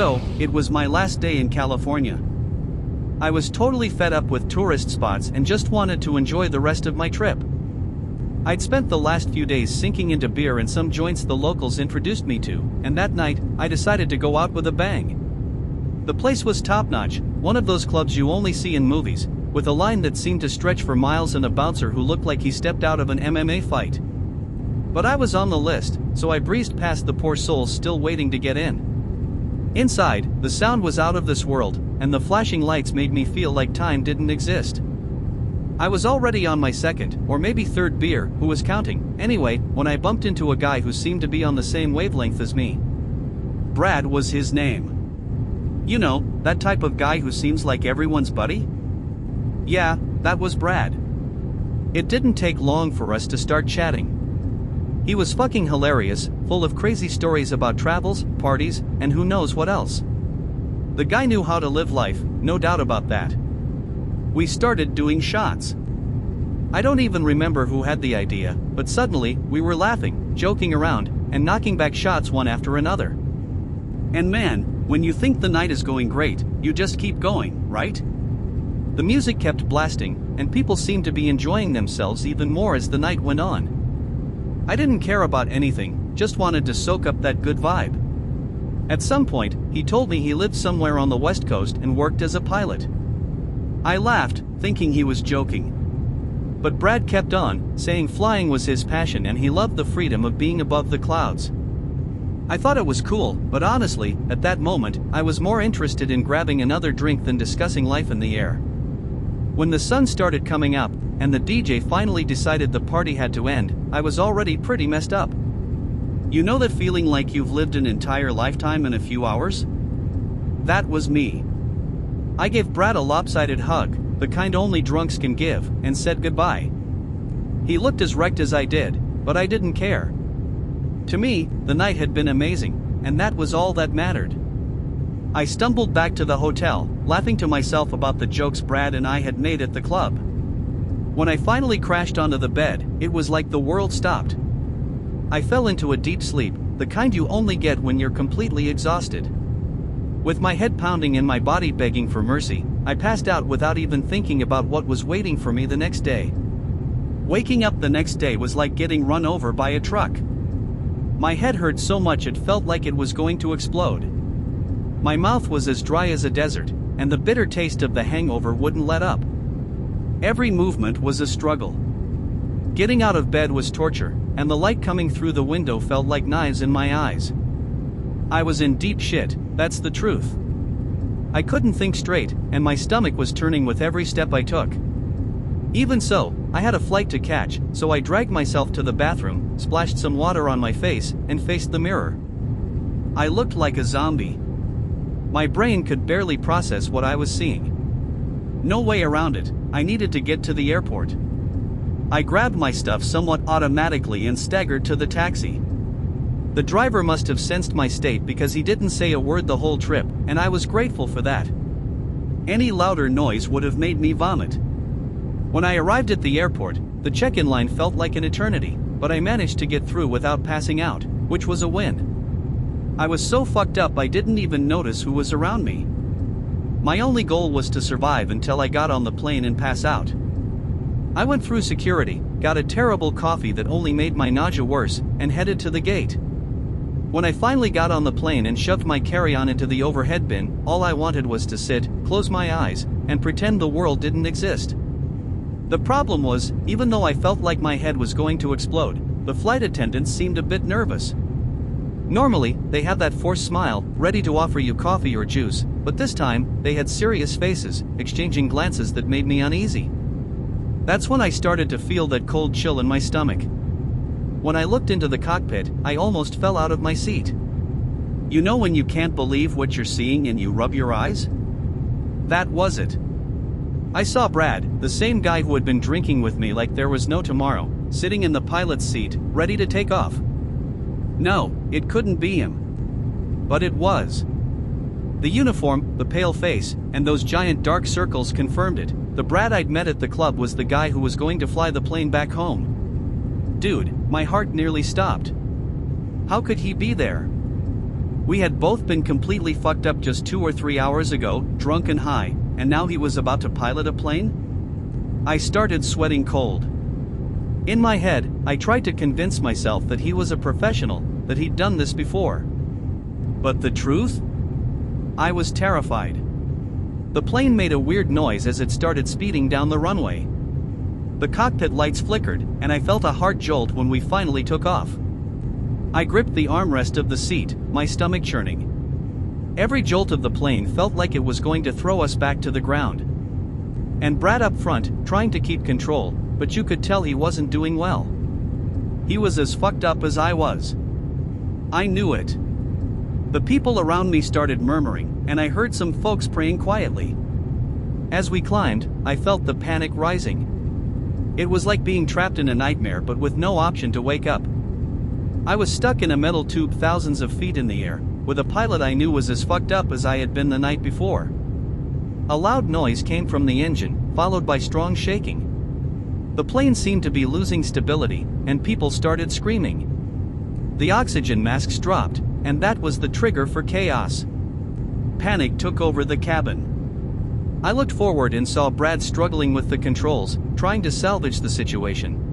So, it was my last day in California. I was totally fed up with tourist spots and just wanted to enjoy the rest of my trip. I'd spent the last few days sinking into beer and some joints the locals introduced me to, and that night, I decided to go out with a bang. The place was top-notch, one of those clubs you only see in movies, with a line that seemed to stretch for miles and a bouncer who looked like he stepped out of an MMA fight. But I was on the list, so I breezed past the poor souls still waiting to get in. Inside, the sound was out of this world, and the flashing lights made me feel like time didn't exist. I was already on my second, or maybe third beer, who was counting, anyway, when I bumped into a guy who seemed to be on the same wavelength as me. Brad was his name. You know, that type of guy who seems like everyone's buddy? Yeah, that was Brad. It didn't take long for us to start chatting. He was fucking hilarious, full of crazy stories about travels, parties, and who knows what else. The guy knew how to live life, no doubt about that. We started doing shots. I don't even remember who had the idea, but suddenly, we were laughing, joking around, and knocking back shots one after another. And man, when you think the night is going great, you just keep going, right? The music kept blasting, and people seemed to be enjoying themselves even more as the night went on. I didn't care about anything, just wanted to soak up that good vibe. At some point, he told me he lived somewhere on the West Coast and worked as a pilot. I laughed, thinking he was joking. But Brad kept on, saying flying was his passion and he loved the freedom of being above the clouds. I thought it was cool, but honestly, at that moment, I was more interested in grabbing another drink than discussing life in the air. When the sun started coming up, and the DJ finally decided the party had to end, I was already pretty messed up. You know that feeling like you've lived an entire lifetime in a few hours? That was me. I gave Brad a lopsided hug, the kind only drunks can give, and said goodbye. He looked as wrecked as I did, but I didn't care. To me, the night had been amazing, and that was all that mattered. I stumbled back to the hotel, laughing to myself about the jokes Brad and I had made at the club. When I finally crashed onto the bed, it was like the world stopped. I fell into a deep sleep, the kind you only get when you're completely exhausted. With my head pounding and my body begging for mercy, I passed out without even thinking about what was waiting for me the next day. Waking up the next day was like getting run over by a truck. My head hurt so much it felt like it was going to explode. My mouth was as dry as a desert, and the bitter taste of the hangover wouldn't let up. Every movement was a struggle. Getting out of bed was torture, and the light coming through the window felt like knives in my eyes. I was in deep shit, that's the truth. I couldn't think straight, and my stomach was turning with every step I took. Even so, I had a flight to catch, so I dragged myself to the bathroom, splashed some water on my face, and faced the mirror. I looked like a zombie. My brain could barely process what I was seeing. No way around it, I needed to get to the airport. I grabbed my stuff somewhat automatically and staggered to the taxi. The driver must have sensed my state because he didn't say a word the whole trip, and I was grateful for that. Any louder noise would have made me vomit. When I arrived at the airport, the check-in line felt like an eternity, but I managed to get through without passing out, which was a win. I was so fucked up I didn't even notice who was around me. My only goal was to survive until I got on the plane and pass out. I went through security, got a terrible coffee that only made my nausea worse, and headed to the gate. When I finally got on the plane and shoved my carry-on into the overhead bin, all I wanted was to sit, close my eyes, and pretend the world didn't exist. The problem was, even though I felt like my head was going to explode, the flight attendants seemed a bit nervous. Normally, they have that forced smile, ready to offer you coffee or juice, but this time, they had serious faces, exchanging glances that made me uneasy. That's when I started to feel that cold chill in my stomach. When I looked into the cockpit, I almost fell out of my seat. You know when you can't believe what you're seeing and you rub your eyes? That was it. I saw Brad, the same guy who had been drinking with me like there was no tomorrow, sitting in the pilot's seat, ready to take off. No, it couldn't be him. But it was. The uniform, the pale face, and those giant dark circles confirmed it. The Brad I'd met at the club was the guy who was going to fly the plane back home. Dude, my heart nearly stopped. How could he be there? We had both been completely fucked up just 2 or 3 hours ago, drunk and high, and now he was about to pilot a plane? I started sweating cold. In my head, I tried to convince myself that he was a professional, that he'd done this before. But the truth? I was terrified. The plane made a weird noise as it started speeding down the runway. The cockpit lights flickered, and I felt a hard jolt when we finally took off. I gripped the armrest of the seat, my stomach churning. Every jolt of the plane felt like it was going to throw us back to the ground. And Brad up front, trying to keep control, but you could tell he wasn't doing well. He was as fucked up as I was. I knew it. The people around me started murmuring, and I heard some folks praying quietly. As we climbed, I felt the panic rising. It was like being trapped in a nightmare but with no option to wake up. I was stuck in a metal tube thousands of feet in the air, with a pilot I knew was as fucked up as I had been the night before. A loud noise came from the engine, followed by strong shaking. The plane seemed to be losing stability, and people started screaming. The oxygen masks dropped, and that was the trigger for chaos. Panic took over the cabin. I looked forward and saw Brad struggling with the controls, trying to salvage the situation.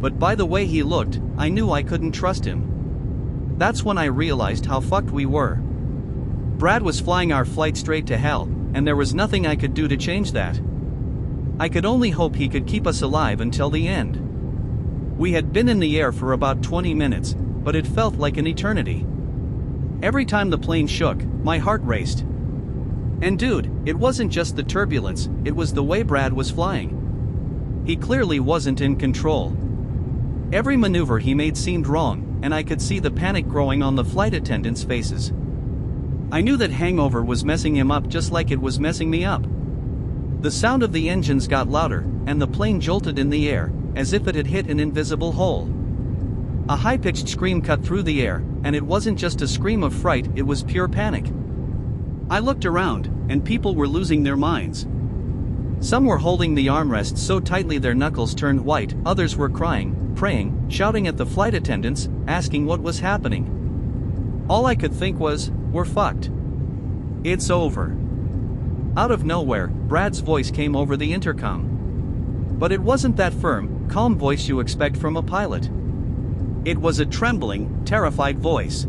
But by the way he looked, I knew I couldn't trust him. That's when I realized how fucked we were. Brad was flying our flight straight to hell, and there was nothing I could do to change that. I could only hope he could keep us alive until the end. We had been in the air for about 20 minutes, but it felt like an eternity. Every time the plane shook, my heart raced. And dude, it wasn't just the turbulence, it was the way Brad was flying. He clearly wasn't in control. Every maneuver he made seemed wrong, and I could see the panic growing on the flight attendants' faces. I knew that hangover was messing him up just like it was messing me up. The sound of the engines got louder, and the plane jolted in the air, as if it had hit an invisible hole. A high-pitched scream cut through the air, and it wasn't just a scream of fright, it was pure panic. I looked around, and people were losing their minds. Some were holding the armrests so tightly their knuckles turned white, others were crying, praying, shouting at the flight attendants, asking what was happening. All I could think was, we're fucked. It's over. Out of nowhere, Brad's voice came over the intercom. But it wasn't that firm, calm voice you expect from a pilot. It was a trembling, terrified voice.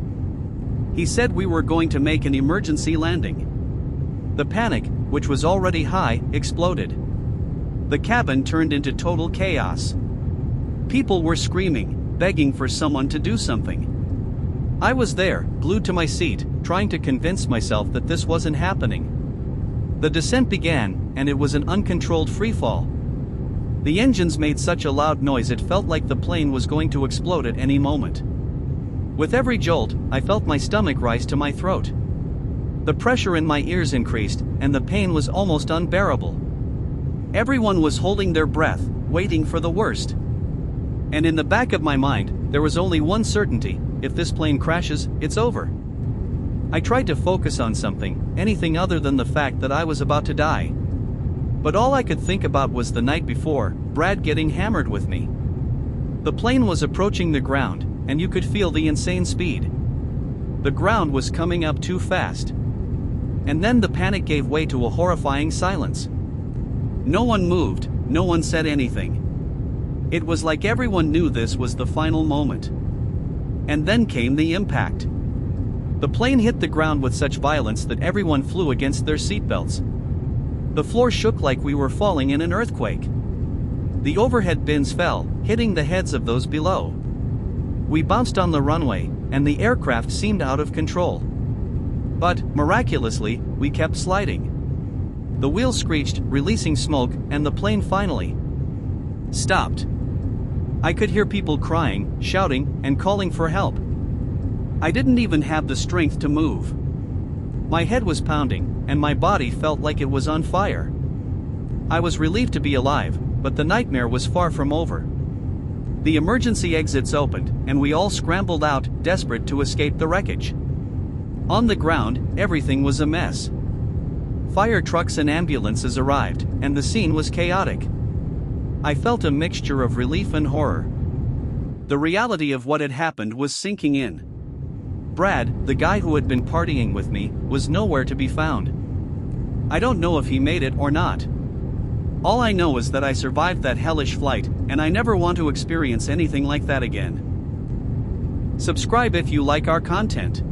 He said we were going to make an emergency landing. The panic, which was already high, exploded. The cabin turned into total chaos. People were screaming, begging for someone to do something. I was there, glued to my seat, trying to convince myself that this wasn't happening. The descent began, and it was an uncontrolled freefall. The engines made such a loud noise it felt like the plane was going to explode at any moment. With every jolt, I felt my stomach rise to my throat. The pressure in my ears increased, and the pain was almost unbearable. Everyone was holding their breath, waiting for the worst. And in the back of my mind, there was only one certainty: if this plane crashes, it's over. I tried to focus on something, anything other than the fact that I was about to die. But all I could think about was the night before, Brad getting hammered with me. The plane was approaching the ground, and you could feel the insane speed. The ground was coming up too fast. And then the panic gave way to a horrifying silence. No one moved, no one said anything. It was like everyone knew this was the final moment. And then came the impact. The plane hit the ground with such violence that everyone flew against their seatbelts. The floor shook like we were falling in an earthquake. The overhead bins fell, hitting the heads of those below. We bounced on the runway, and the aircraft seemed out of control. But, miraculously, we kept sliding. The wheels screeched, releasing smoke, and the plane finally stopped. I could hear people crying, shouting, and calling for help. I didn't even have the strength to move. My head was pounding, and my body felt like it was on fire. I was relieved to be alive, but the nightmare was far from over. The emergency exits opened, and we all scrambled out, desperate to escape the wreckage. On the ground, everything was a mess. Fire trucks and ambulances arrived, and the scene was chaotic. I felt a mixture of relief and horror. The reality of what had happened was sinking in. Brad, the guy who had been partying with me, was nowhere to be found. I don't know if he made it or not. All I know is that I survived that hellish flight, and I never want to experience anything like that again. Subscribe if you like our content.